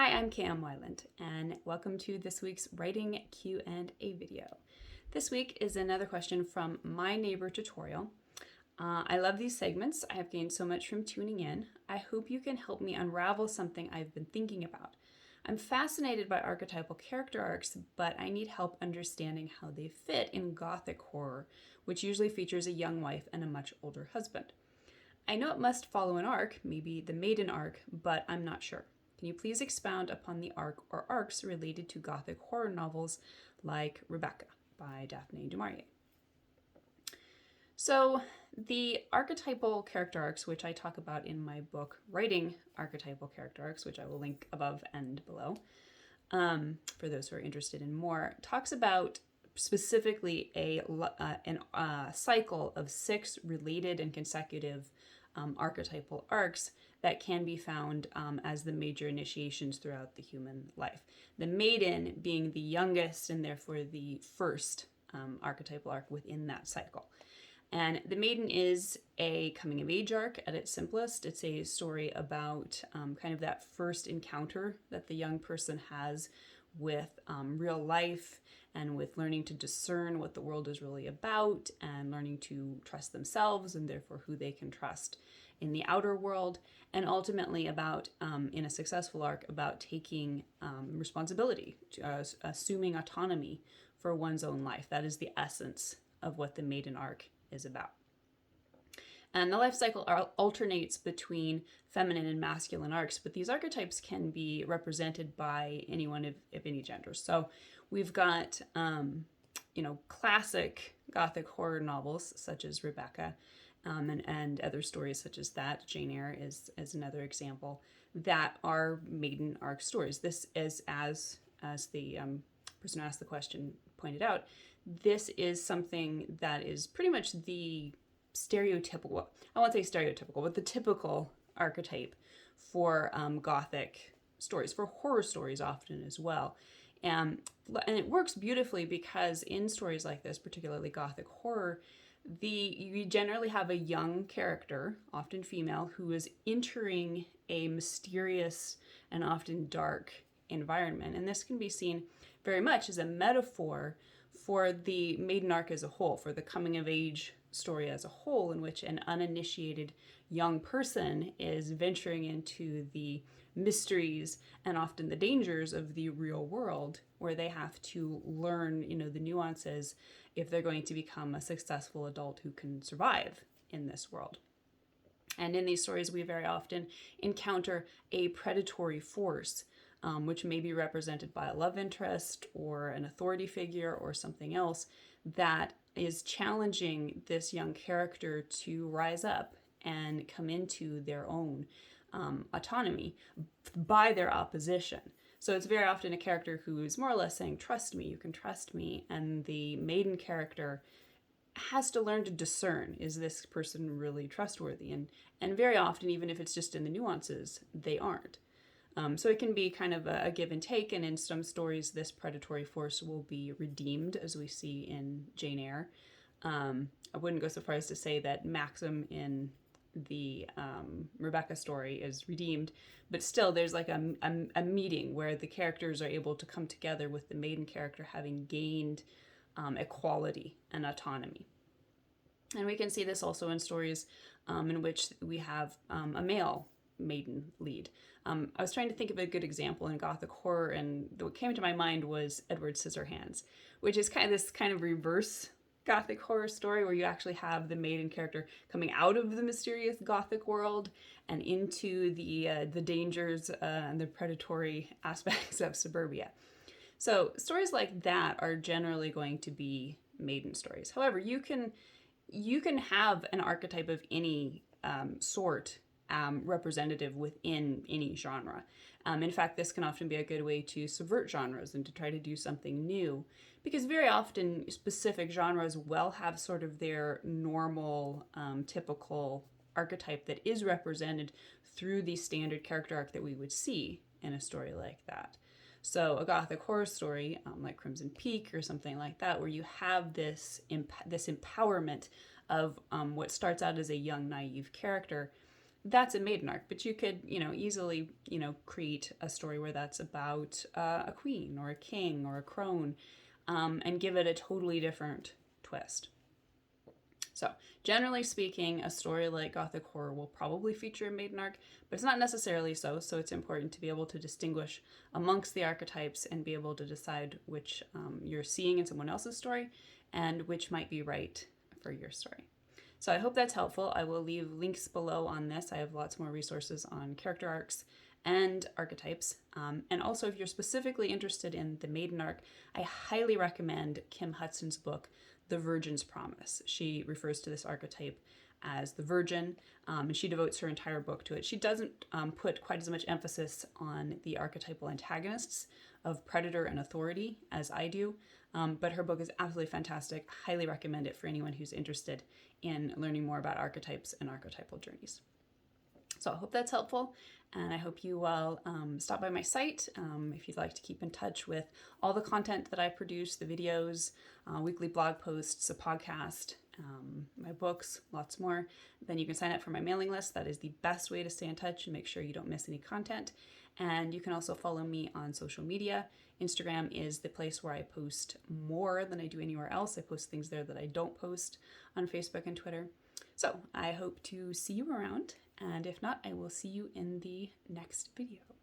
Hi, I'm Cam Weiland, and welcome to this week's writing Q&A video. This week is another question from My Neighbor Tutorial. I love these segments. I have gained so much from tuning in. I hope you can help me unravel something I've been thinking about. I'm fascinated by archetypal character arcs, but I need help understanding how they fit in Gothic horror, which usually features a young wife and a much older husband. I know it must follow an arc, maybe the Maiden Arc, but I'm not sure. Can you please expound upon the arc or arcs related to Gothic horror novels like Rebecca by Daphne du Maurier? So the archetypal character arcs, which I talk about in my book, Writing Archetypal Character Arcs, which I will link above and below, for those who are interested in more, talks about specifically a cycle of 6 related and consecutive archetypal arcs that can be found as the major initiations throughout the human life. The Maiden being the youngest and therefore the first archetypal arc within that cycle. And the Maiden is a coming of age arc at its simplest. It's a story about kind of that first encounter that the young person has with real life and with learning to discern what the world is really about and learning to trust themselves and therefore who they can trust in the outer world, and ultimately about, in a successful arc, about taking responsibility, assuming autonomy for one's own life. That is the essence of what the Maiden Arc is about. And the life cycle alternates between feminine and masculine arcs, but these archetypes can be represented by anyone of any gender. So we've got, classic Gothic horror novels such as Rebecca, and other stories such as that. Jane Eyre is another example that are Maiden Arc stories. This is, as the person who asked the question pointed out, this is something that is pretty much the stereotypical, I won't say stereotypical, but the typical archetype for Gothic stories, for horror stories often as well. And it works beautifully because in stories like this, particularly Gothic horror, you generally have a young character, often female, who is entering a mysterious and often dark environment. And this can be seen very much as a metaphor for the Maiden Arc as a whole, for the coming of age story as a whole, in which an uninitiated young person is venturing into the mysteries and often the dangers of the real world, where they have to learn, the nuances if they're going to become a successful adult who can survive in this world. And in these stories, we very often encounter a predatory force, which may be represented by a love interest or an authority figure or something else that is challenging this young character to rise up and come into their own autonomy by their opposition. So it's very often a character who is more or less saying, trust me, you can trust me. And the Maiden character has to learn to discern, is this person really trustworthy? And very often, even if it's just in the nuances, they aren't. So it can be kind of a give and take, and in some stories, this predatory force will be redeemed, as we see in Jane Eyre. I wouldn't go so far as to say that Maxim in the Rebecca story is redeemed, but still there's like a meeting where the characters are able to come together with the Maiden character having gained equality and autonomy. And we can see this also in stories in which we have a male Maiden lead. I was trying to think of a good example in Gothic horror, and what came to my mind was Edward Scissorhands, which is this kind of reverse Gothic horror story where you actually have the Maiden character coming out of the mysterious Gothic world and into the dangers and the predatory aspects of suburbia. So stories like that are generally going to be Maiden stories. However, you can have an archetype of any sort representative within any genre. In fact, this can often be a good way to subvert genres and to try to do something new, because very often specific genres will have sort of their normal, typical archetype that is represented through the standard character arc that we would see in a story like that. So a Gothic horror story, like Crimson Peak or something like that, where you have this empowerment of what starts out as a young, naive character that's a maiden arc, but you could, easily, create a story where that's about a queen or a king or a crone, and give it a totally different twist. So, generally speaking, a story like Gothic Horror will probably feature a maiden arc, but it's not necessarily so. So, it's important to be able to distinguish amongst the archetypes and be able to decide which you're seeing in someone else's story and which might be right for your story. So, I hope that's helpful. I will leave links below on this. I have lots more resources on character arcs and archetypes. And also, if you're specifically interested in the maiden arc, I highly recommend Kim Hudson's book, The Virgin's Promise. She refers to this archetype as the virgin, and she devotes her entire book to it. She doesn't put quite as much emphasis on the archetypal antagonists of predator and authority as I do, but her book is absolutely fantastic. Highly recommend it for anyone who's interested in learning more about archetypes and archetypal journeys. So I hope that's helpful, and I hope you will stop by my site if you'd like to keep in touch with all the content that I produce, the videos, weekly blog posts, a podcast, my books, lots more. Then you can sign up for my mailing list. That is the best way to stay in touch and make sure you don't miss any content. And you can also follow me on social media. Instagram is the place where I post more than I do anywhere else. I post things there that I don't post on Facebook and Twitter. So I hope to see you around, and if not, I will see you in the next video.